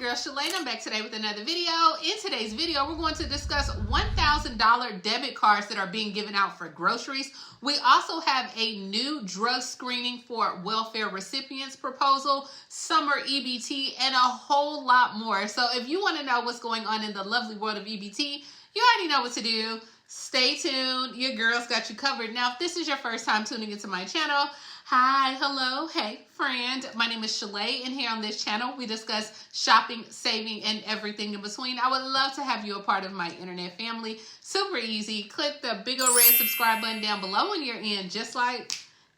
girl Shalae, and I'm back today with another video. In today's video, we're going to discuss $1,000 debit cards that are being given out for groceries. We also have a new drug screening for welfare recipients proposal, summer EBT, and a whole lot more. So if you want to know what's going on in the lovely world of EBT, you already know what to do. Stay tuned. Your girl's got you covered. Now, if this is your first time tuning into my channel, hi, hello, hey, friend. My name is Shalae, and here on this channel, we discuss shopping, saving, and everything in between. I would love to have you a part of my internet family. Super easy. Click the big old red subscribe button down below when you're in, just like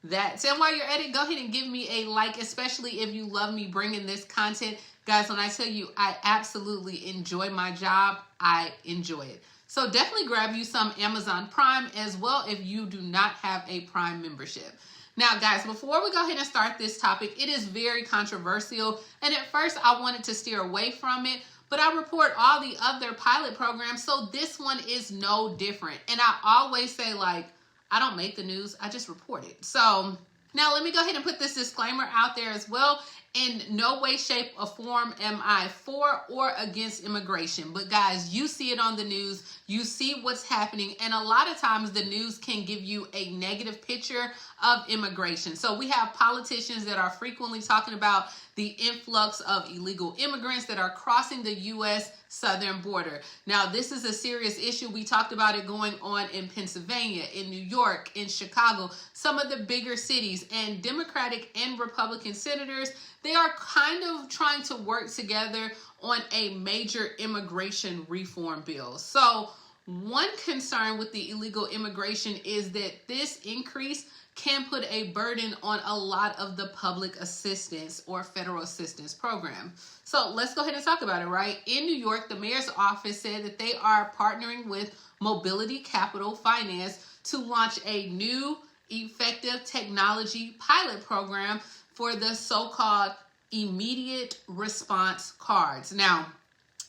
that. And while you're at it, go ahead and give me a like, especially if you love me bringing this content. Guys, when I tell you I absolutely enjoy my job, I enjoy it. So definitely grab you some Amazon Prime as well if you do not have a Prime membership. Now, guys, before we go ahead and start this topic, it is very controversial. And at first, I wanted to steer away from it, but I report all the other pilot programs, so this one is no different. And I always say, like, I don't make the news, I just report it. So now let me go ahead and put this disclaimer out there as well. In no way, shape, or form am I for or against immigration. But guys, you see it on the news, you see what's happening, and a lot of times the news can give you a negative picture of immigration. So we have politicians that are frequently talking about the influx of illegal immigrants that are crossing the U.S. southern border. Now, this is a serious issue. We talked about it going on in Pennsylvania, in New York, in Chicago, some of the bigger cities, and Democratic and Republican senators, they are kind of trying to work together on a major immigration reform bill. So one concern with the illegal immigration is that this increase can put a burden on a lot of the public assistance or federal assistance program. So let's go ahead and talk about it, right? In New York, the mayor's office said that they are partnering with Mobility Capital Finance to launch a new effective technology pilot program for the so-called immediate response cards. Now,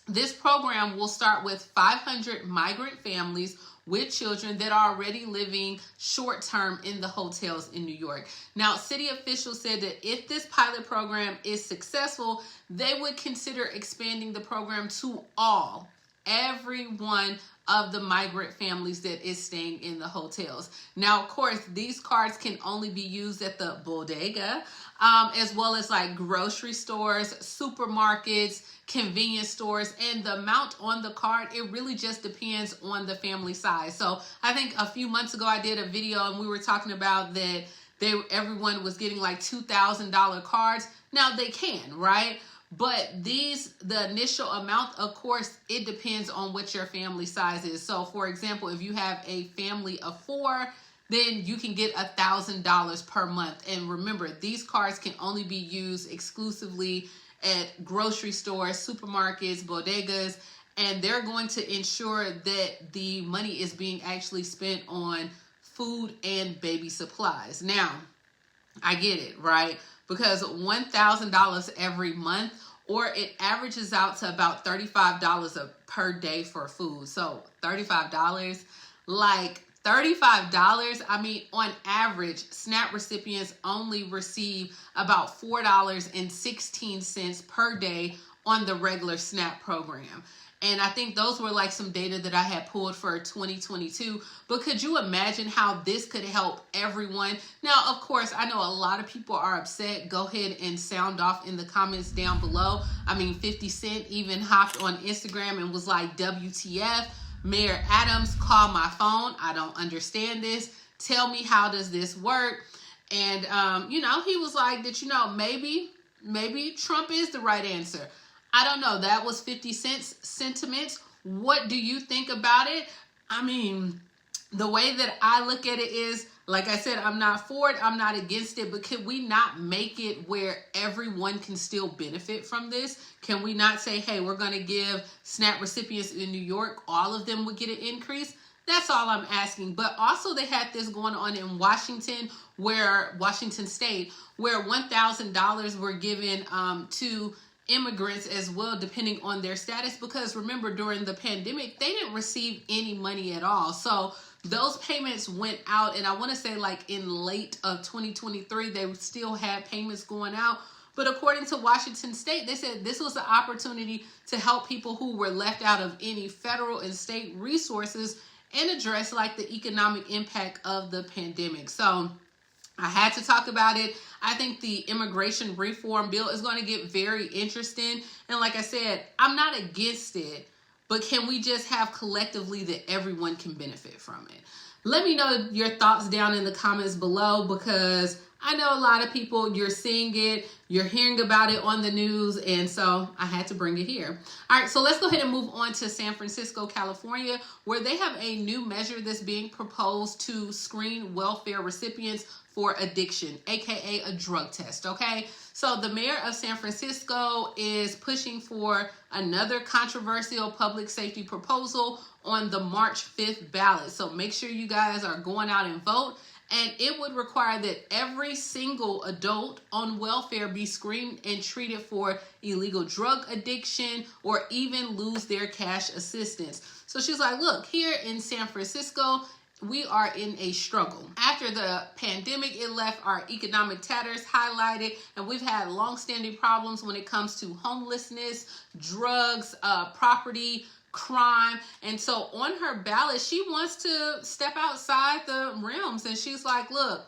this program will start with 500 migrant families with children that are already living short-term in the hotels in New York. Now, city officials said that if this pilot program is successful, they would consider expanding the program to every one of the migrant families that is staying in the hotels. Now, of course, these cards can only be used at the bodega, as well as like grocery stores, supermarkets, convenience stores, and the amount on the card, it really just depends on the family size. So I think a few months ago I did a video and we were talking about that everyone was getting like $2,000 cards. Now they can, right? But the initial amount, of course, it depends on what your family size is. So for example, if you have a family of 4, then you can get $1,000 per month. And remember, these cards can only be used exclusively at grocery stores, supermarkets, bodegas, and they're going to ensure that the money is being actually spent on food and baby supplies. Now, I get it, right? Because $1,000 every month, or it averages out to about $35 per day for food. So $35, like $35, I mean, on average, SNAP recipients only receive about $4.16 per day on the regular SNAP program. And I think those were like some data that I had pulled for 2022. But could you imagine how this could help everyone? Now, of course, I know a lot of people are upset. Go ahead and sound off in the comments down below. I mean, 50 Cent even hopped on Instagram and was like, WTF, Mayor Adams, call my phone. I don't understand this. Tell me, how does this work? And, you know, he was like that, you know, maybe Trump is the right answer. I don't know. That was 50 Cent's sentiments. What do you think about it? I mean, the way that I look at it is, like I said, I'm not for it. I'm not against it. But can we not make it where everyone can still benefit from this? Can we not say, hey, we're going to give SNAP recipients in New York, all of them would get an increase? That's all I'm asking. But also they had this going on in Washington State, where $1,000 were given to immigrants as well, depending on their status, because remember, during the pandemic, they didn't receive any money at all. So those payments went out, and I want to say like in late of 2023, they still had payments going out. But according to Washington State, they said this was an opportunity to help people who were left out of any federal and state resources and address like the economic impact of the pandemic. So I had to talk about it. I think the immigration reform bill is going to get very interesting. And like I said, I'm not against it, but can we just have collectively that everyone can benefit from it? Let me know your thoughts down in the comments below, because I know a lot of people, you're seeing it, you're hearing about it on the news, and so I had to bring it here. All right, so let's go ahead and move on to San Francisco, California, where they have a new measure that's being proposed to screen welfare recipients for addiction, aka a drug test, okay? So the mayor of San Francisco is pushing for another controversial public safety proposal on the March 5th ballot. So make sure you guys are going out and vote. And it would require that every single adult on welfare be screened and treated for illegal drug addiction or even lose their cash assistance. So she's like, look, here in San Francisco, we are in a struggle. After the pandemic, it left our economic tatters highlighted, and we've had longstanding problems when it comes to homelessness, drugs, property, crime. And so on her ballot, she wants to step outside the realms, and she's like, look,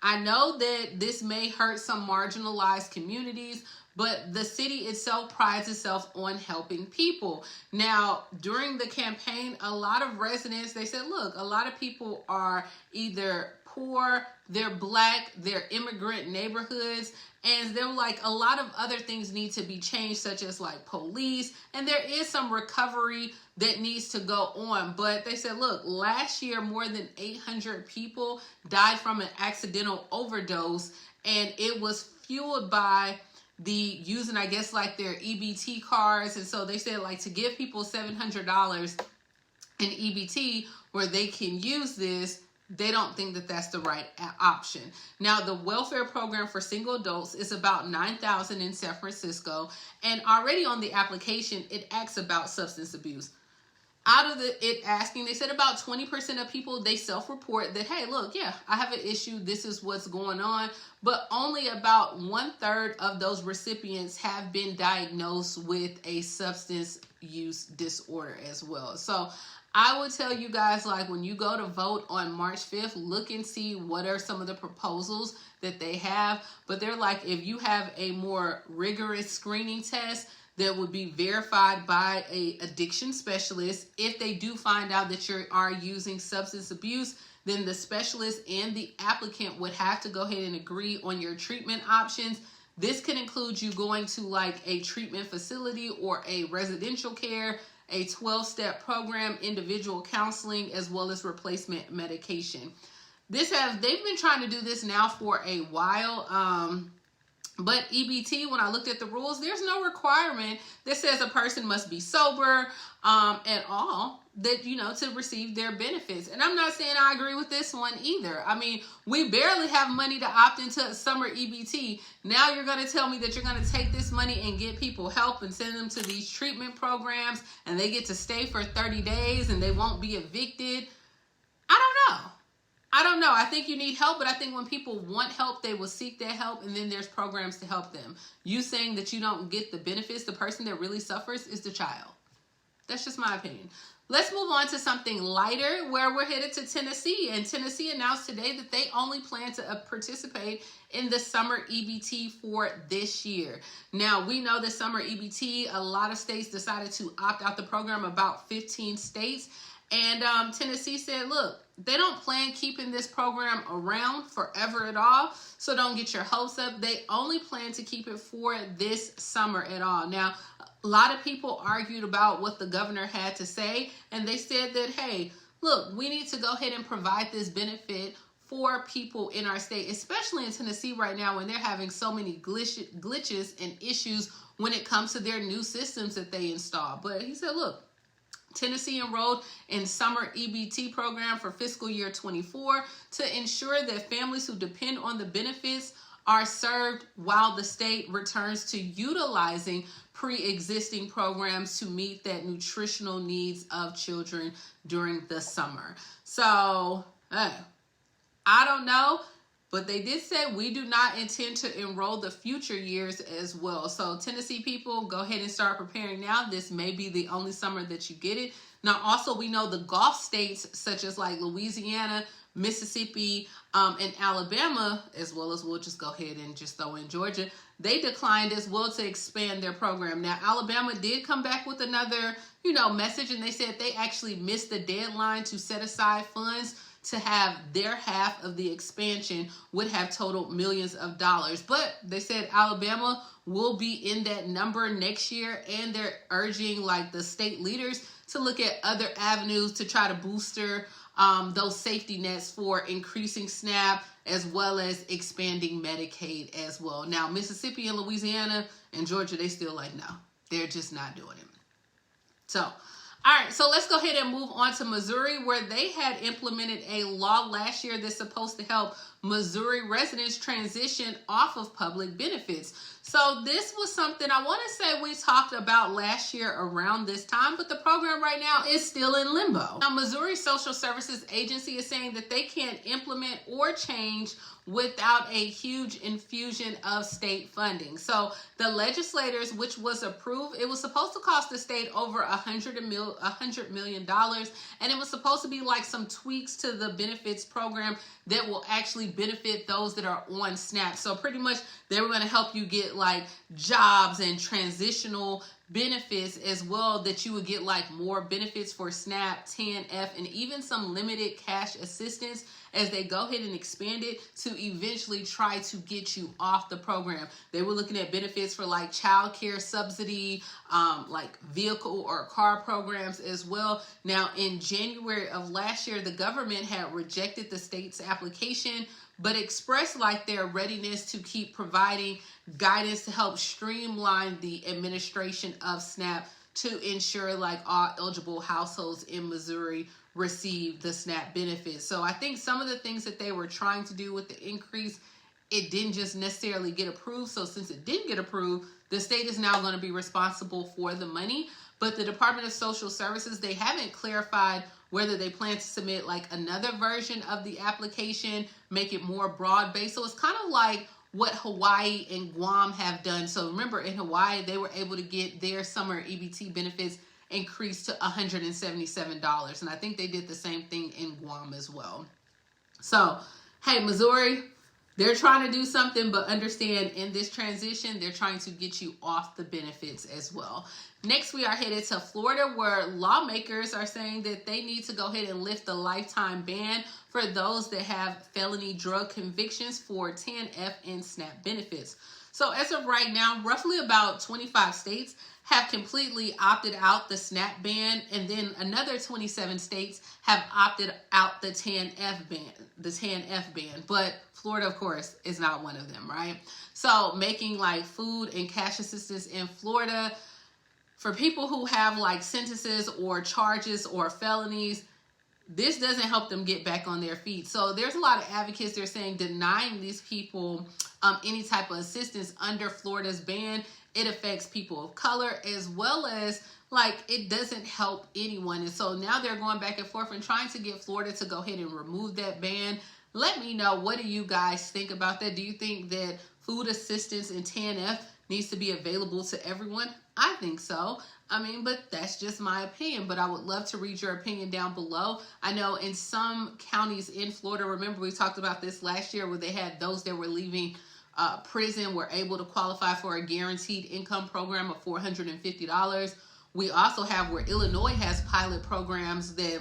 I know that this may hurt some marginalized communities, but the city itself prides itself on helping people. Now, during the campaign, a lot of residents, they said, look, a lot of people are either poor, they're black, they're immigrant neighborhoods, and they're like, a lot of other things need to be changed, such as like police, and there is some recovery that needs to go on. But they said, look, last year, more than 800 people died from an accidental overdose, and it was fueled by the using, I guess, like their EBT cards. And so they said, like, to give people $700 in EBT where they can use this, they don't think that that's the right option. Now, the welfare program for single adults is about $9,000 in San Francisco, and already on the application, it asks about substance abuse. Out of it asking, they said about 20% of people, they self-report that, hey, look, yeah, I have an issue. This is what's going on. But only about 1/3 of those recipients have been diagnosed with a substance use disorder as well. So I would tell you guys, like, when you go to vote on March 5th, look and see what are some of the proposals that they have. But they're like, if you have a more rigorous screening test that would be verified by an addiction specialist, if they do find out that you are using substance abuse, then the specialist and the applicant would have to go ahead and agree on your treatment options. This can include you going to like a treatment facility or a residential care, a 12-step program, individual counseling, as well as replacement medication. They've been trying to do this now for a while. But EBT, when I looked at the rules, there's no requirement that says a person must be sober at all, that, you know, to receive their benefits. And I'm not saying I agree with this one either. I mean, we barely have money to opt into summer EBT. Now you're going to tell me that you're going to take this money and get people help and send them to these treatment programs, and they get to stay for 30 days and they won't be evicted. I don't know. I think you need help, but I think when people want help, they will seek that help, and then there's programs to help them. You saying that you don't get the benefits, the person that really suffers is the child. That's just my opinion. Let's move on to something lighter, where we're headed to Tennessee. And Tennessee announced today that they only plan to participate in the summer EBT for this year. Now, we know the summer EBT, a lot of states decided to opt out the program, about 15 states. And Tennessee said, look, they don't plan keeping this program around forever at all, so don't get your hopes up. They only plan to keep it for this summer at all. Now, a lot of people argued about what the governor had to say, and they said that, hey, look, we need to go ahead and provide this benefit for people in our state, especially in Tennessee right now when they're having so many glitches and issues when it comes to their new systems that they install. But he said, look, Tennessee enrolled in summer EBT program for fiscal year 24 to ensure that families who depend on the benefits are served while the state returns to utilizing pre-existing programs to meet that nutritional needs of children during the summer. So, I don't know. But they did say we do not intend to enroll the future years as well. So Tennessee people, go ahead and start preparing now. This may be the only summer that you get it. Now, also, we know the Gulf states, such as like Louisiana, Mississippi, and Alabama, as well as we'll just go ahead and just throw in Georgia, they declined as well to expand their program. Now, Alabama did come back with another, message, and they said they actually missed the deadline to set aside funds to have their half of the expansion would have totaled millions of dollars. But they said Alabama will be in that number next year, and they're urging like the state leaders to look at other avenues to try to booster those safety nets for increasing SNAP as well as expanding Medicaid as well. Now, Mississippi and Louisiana and Georgia, they still like, no, they're just not doing it. So, all right, so let's go ahead and move on to Missouri, where they had implemented a law last year that's supposed to help Missouri residents transition off of public benefits. So this was something I want to say we talked about last year around this time, but the program right now is still in limbo. Now, Missouri Social Services Agency is saying that they can't implement or change without a huge infusion of state funding. So the legislators, which was approved, it was supposed to cost the state over $100 million, and it was supposed to be like some tweaks to the benefits program that will actually benefit those that are on SNAP. So pretty much they were going to help you get like jobs and transitional benefits as well, that you would get like more benefits for SNAP, TANF, and even some limited cash assistance as they go ahead and expand it to eventually try to get you off the program. They were looking at benefits for like child care subsidy, like vehicle or car programs as well. Now, in January of last year, the government had rejected the state's application, but expressed like their readiness to keep providing guidance to help streamline the administration of SNAP to ensure like all eligible households in Missouri receive the SNAP benefits. So I think some of the things that they were trying to do with the increase, it didn't just necessarily get approved. So since it didn't get approved, the state is now going to be responsible for the money. But the Department of Social Services, they haven't clarified whether they plan to submit like another version of the application, make it more broad-based. So it's kind of like what Hawaii and Guam have done. So remember, in Hawaii, they were able to get their summer EBT benefits increased to $177. And I think they did the same thing in Guam as well. So, hey, Missouri, they're trying to do something, but understand in this transition, they're trying to get you off the benefits as well. Next, we are headed to Florida, where lawmakers are saying that they need to go ahead and lift the lifetime ban for those that have felony drug convictions for TANF and SNAP benefits. So as of right now, roughly about 25 states have completely opted out the SNAP ban, and then another 27 states have opted out the TANF ban. But Florida, of course, is not one of them, right? So making like food and cash assistance in Florida for people who have like sentences or charges or felonies, this doesn't help them get back on their feet. So there's a lot of advocates, they're saying denying these people any type of assistance under Florida's ban, it affects people of color as well as like it doesn't help anyone. And so now they're going back and forth and trying to get Florida to go ahead and remove that ban. Let me know, what do you guys think about that? Do you think that food assistance and TANF needs to be available to everyone? I think so. I mean, but that's just my opinion, but I would love to read your opinion down below. I know in some counties in Florida, remember we talked about this last year, where they had those that were leaving prison were able to qualify for a guaranteed income program of $450. We also have where Illinois has pilot programs that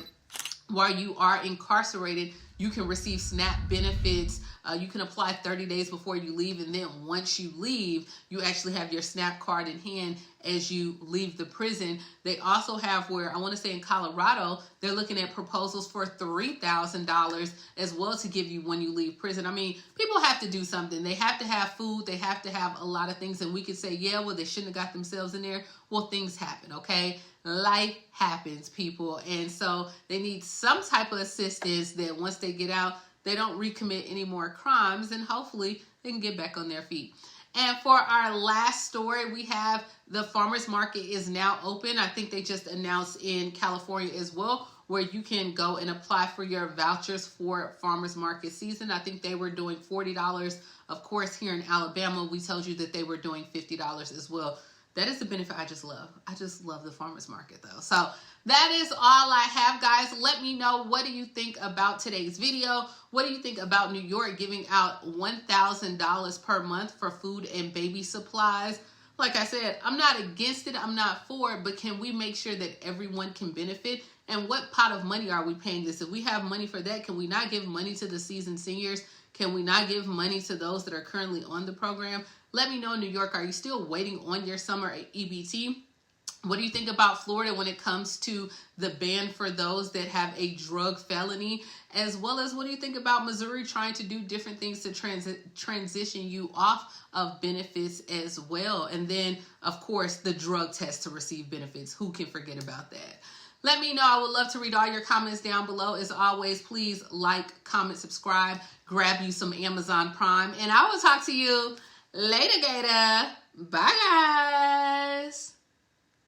while you are incarcerated, you can receive SNAP benefits. You can apply 30 days before you leave, and then once you leave, you actually have your SNAP card in hand as you leave the prison. They also have where, I want to say in Colorado, they're looking at proposals for $3,000 as well to give you when you leave prison. I mean, people have to do something. They have to have food. They have to have a lot of things. And we could say, yeah, well, they shouldn't have got themselves in there. Well, things happen, okay? Life happens, people. And so they need some type of assistance that once they get out, they don't recommit any more crimes, and hopefully they can get back on their feet. And for our last story, we have the farmers market is now open. I think they just announced in California as well, where you can go and apply for your vouchers for farmers market season. I think they were doing $40. Of course, here in Alabama, we told you that they were doing $50 as well. That is the benefit I just love. I just love the farmers market though. So that is all I have, guys. Let me know, what do you think about today's video? What do you think about New York giving out $1,000 per month for food and baby supplies? Like I said, I'm not against it. I'm not for it, but can we make sure that everyone can benefit? And what pot of money are we paying this? If we have money for that, can we not give money to the seasoned seniors? Can we not give money to those that are currently on the program? Let me know, New York, are you still waiting on your summer EBT? What do you think about Florida when it comes to the ban for those that have a drug felony? As well as, what do you think about Missouri trying to do different things to transition you off of benefits as well? And then, of course, the drug test to receive benefits. Who can forget about that? Let me know. I would love to read all your comments down below. As always, please like, comment, subscribe, grab you some Amazon Prime. And I will talk to you later, Gator. Bye, guys.